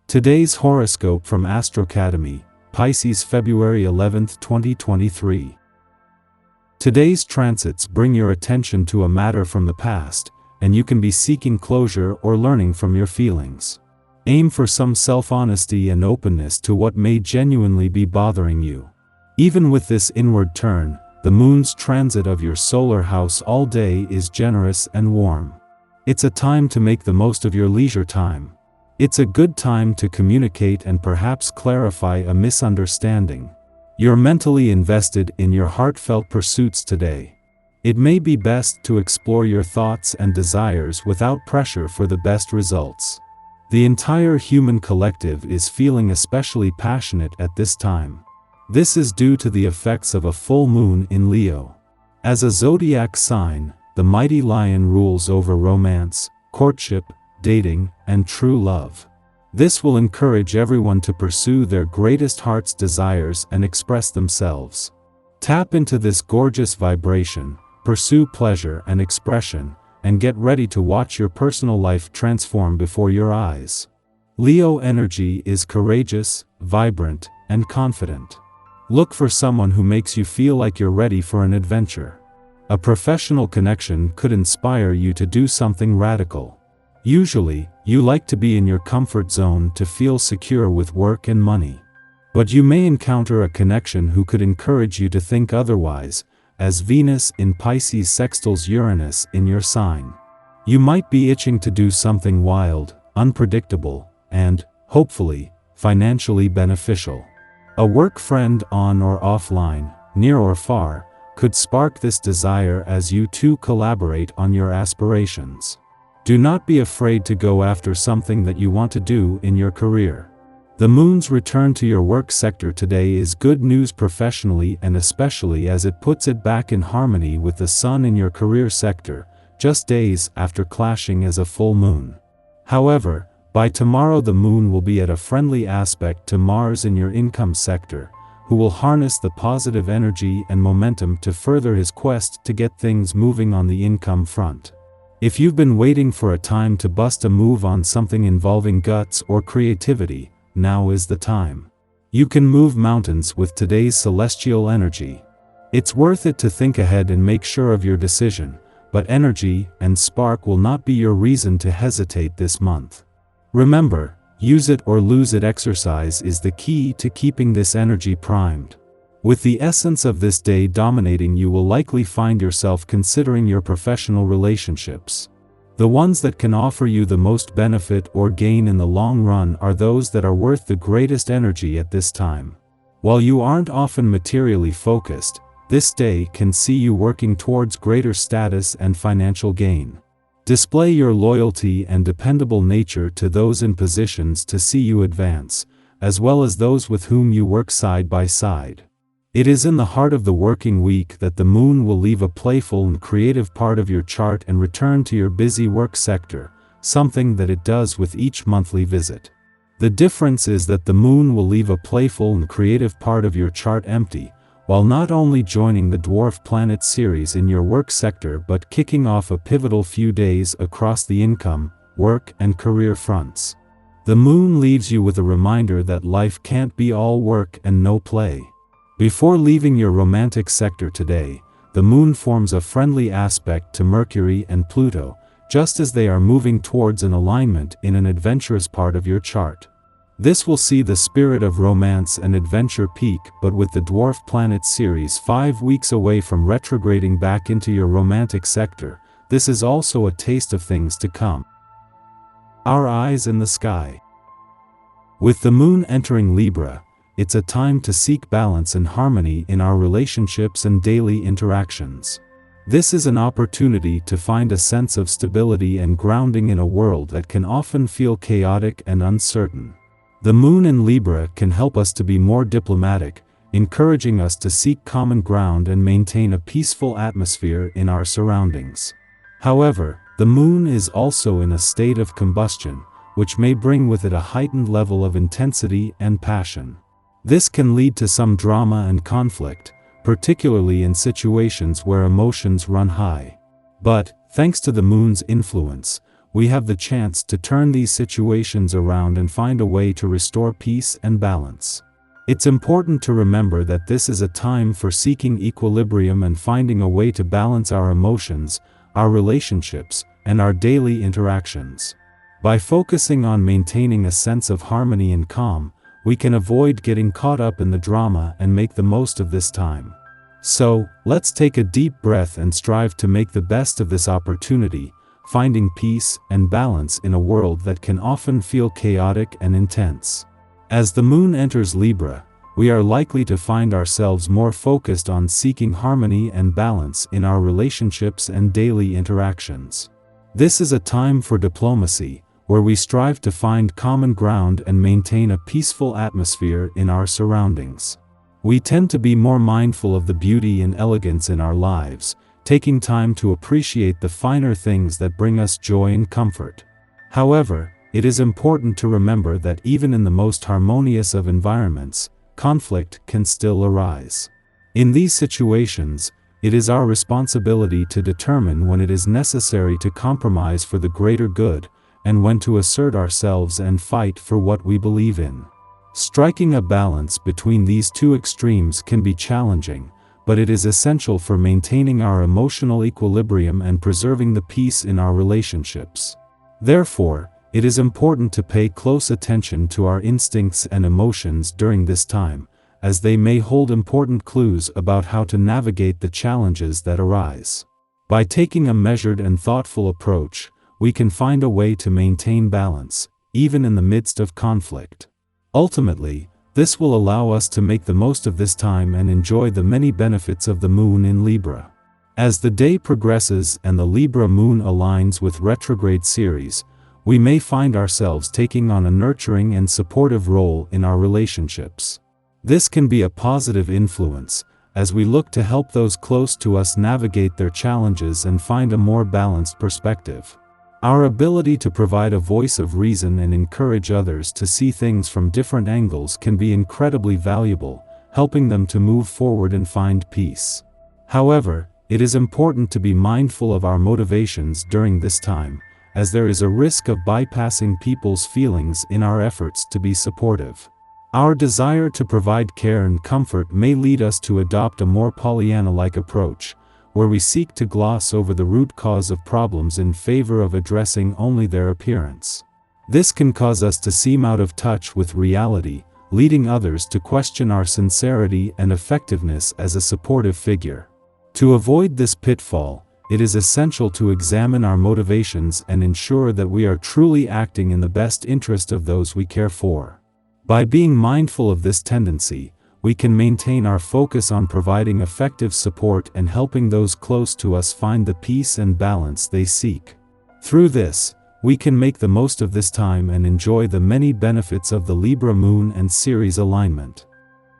Today's horoscope from Astrocademy, Pisces February 11, 2023. Today's transits bring your attention to a matter from the past, and you can be seeking closure or learning from your feelings. Aim for some self-honesty and openness to what may genuinely be bothering you. Even with this inward turn, the moon's transit of your solar house all day is generous and warm. It's a time to make the most of your leisure time. It's a good time to communicate and perhaps clarify a misunderstanding. You're mentally invested in your heartfelt pursuits today. It may be best to explore your thoughts and desires without pressure for the best results. The entire human collective is feeling especially passionate at this time. This is due to the effects of a full moon in Leo. As a zodiac sign, the mighty lion rules over romance, courtship, dating, and true love. This will encourage everyone to pursue their greatest heart's desires and express themselves. Tap into this gorgeous vibration, pursue pleasure and expression, and get ready to watch your personal life transform before your eyes. Leo energy is courageous, vibrant, and confident. Look for someone who makes you feel like you're ready for an adventure. A professional connection could inspire you to do something radical. Usually, you like to be in your comfort zone to feel secure with work and money. But you may encounter a connection who could encourage you to think otherwise, as Venus in Pisces sextiles Uranus in your sign. You might be itching to do something wild, unpredictable, and, hopefully, financially beneficial. A work friend on or offline, near or far, could spark this desire as you two collaborate on your aspirations. Do not be afraid to go after something that you want to do in your career. The moon's return to your work sector today is good news professionally, and especially as it puts it back in harmony with the sun in your career sector, just days after clashing as a full moon. However, by tomorrow the moon will be at a friendly aspect to Mars in your income sector, who will harness the positive energy and momentum to further his quest to get things moving on the income front. If you've been waiting for a time to bust a move on something involving guts or creativity, now is the time. You can move mountains with today's celestial energy. It's worth it to think ahead and make sure of your decision, but energy and spark will not be your reason to hesitate this month. Remember, use it or lose it exercise is the key to keeping this energy primed. With the essence of this day dominating, you will likely find yourself considering your professional relationships. The ones that can offer you the most benefit or gain in the long run are those that are worth the greatest energy at this time. While you aren't often materially focused, this day can see you working towards greater status and financial gain. Display your loyalty and dependable nature to those in positions to see you advance, as well as those with whom you work side by side. It is in the heart of the working week that the moon will leave a playful and creative part of your chart and return to your busy work sector, something that it does with each monthly visit. The difference is that the moon will leave a playful and creative part of your chart empty, while not only joining the dwarf planet series in your work sector but kicking off a pivotal few days across the income, work, and career fronts. The moon leaves you with a reminder that life can't be all work and no play. Before leaving your romantic sector today, the moon forms a friendly aspect to Mercury and Pluto, just as they are moving towards an alignment in an adventurous part of your chart. This will see the spirit of romance and adventure peak, but with the dwarf planet series 5 weeks away from retrograding back into your romantic sector, this is also a taste of things to come. Our eyes in the sky. With the moon entering Libra, it's a time to seek balance and harmony in our relationships and daily interactions. This is an opportunity to find a sense of stability and grounding in a world that can often feel chaotic and uncertain. The moon in Libra can help us to be more diplomatic, encouraging us to seek common ground and maintain a peaceful atmosphere in our surroundings. However, the moon is also in a state of combustion, which may bring with it a heightened level of intensity and passion. This can lead to some drama and conflict, particularly in situations where emotions run high. But, thanks to the moon's influence, we have the chance to turn these situations around and find a way to restore peace and balance. It's important to remember that this is a time for seeking equilibrium and finding a way to balance our emotions, our relationships, and our daily interactions. By focusing on maintaining a sense of harmony and calm, we can avoid getting caught up in the drama and make the most of this time. So, let's take a deep breath and strive to make the best of this opportunity, finding peace and balance in a world that can often feel chaotic and intense. As the moon enters Libra, we are likely to find ourselves more focused on seeking harmony and balance in our relationships and daily interactions. This is a time for diplomacy, where we strive to find common ground and maintain a peaceful atmosphere in our surroundings. We tend to be more mindful of the beauty and elegance in our lives, taking time to appreciate the finer things that bring us joy and comfort. However, it is important to remember that even in the most harmonious of environments, conflict can still arise. In these situations, it is our responsibility to determine when it is necessary to compromise for the greater good, and when to assert ourselves and fight for what we believe in. Striking a balance between these two extremes can be challenging, but it is essential for maintaining our emotional equilibrium and preserving the peace in our relationships. Therefore, it is important to pay close attention to our instincts and emotions during this time, as they may hold important clues about how to navigate the challenges that arise. By taking a measured and thoughtful approach, we can find a way to maintain balance, even in the midst of conflict. Ultimately, this will allow us to make the most of this time and enjoy the many benefits of the moon in Libra. As the day progresses and the Libra moon aligns with retrograde Ceres, we may find ourselves taking on a nurturing and supportive role in our relationships. This can be a positive influence, as we look to help those close to us navigate their challenges and find a more balanced perspective. Our ability to provide a voice of reason and encourage others to see things from different angles can be incredibly valuable, helping them to move forward and find peace. However, it is important to be mindful of our motivations during this time, as there is a risk of bypassing people's feelings in our efforts to be supportive. Our desire to provide care and comfort may lead us to adopt a more Pollyanna-like approach, where we seek to gloss over the root cause of problems in favor of addressing only their appearance. This can cause us to seem out of touch with reality, leading others to question our sincerity and effectiveness as a supportive figure. To avoid this pitfall, it is essential to examine our motivations and ensure that we are truly acting in the best interest of those we care for. By being mindful of this tendency, we can maintain our focus on providing effective support and helping those close to us find the peace and balance they seek. Through this, we can make the most of this time and enjoy the many benefits of the Libra moon and Ceres alignment.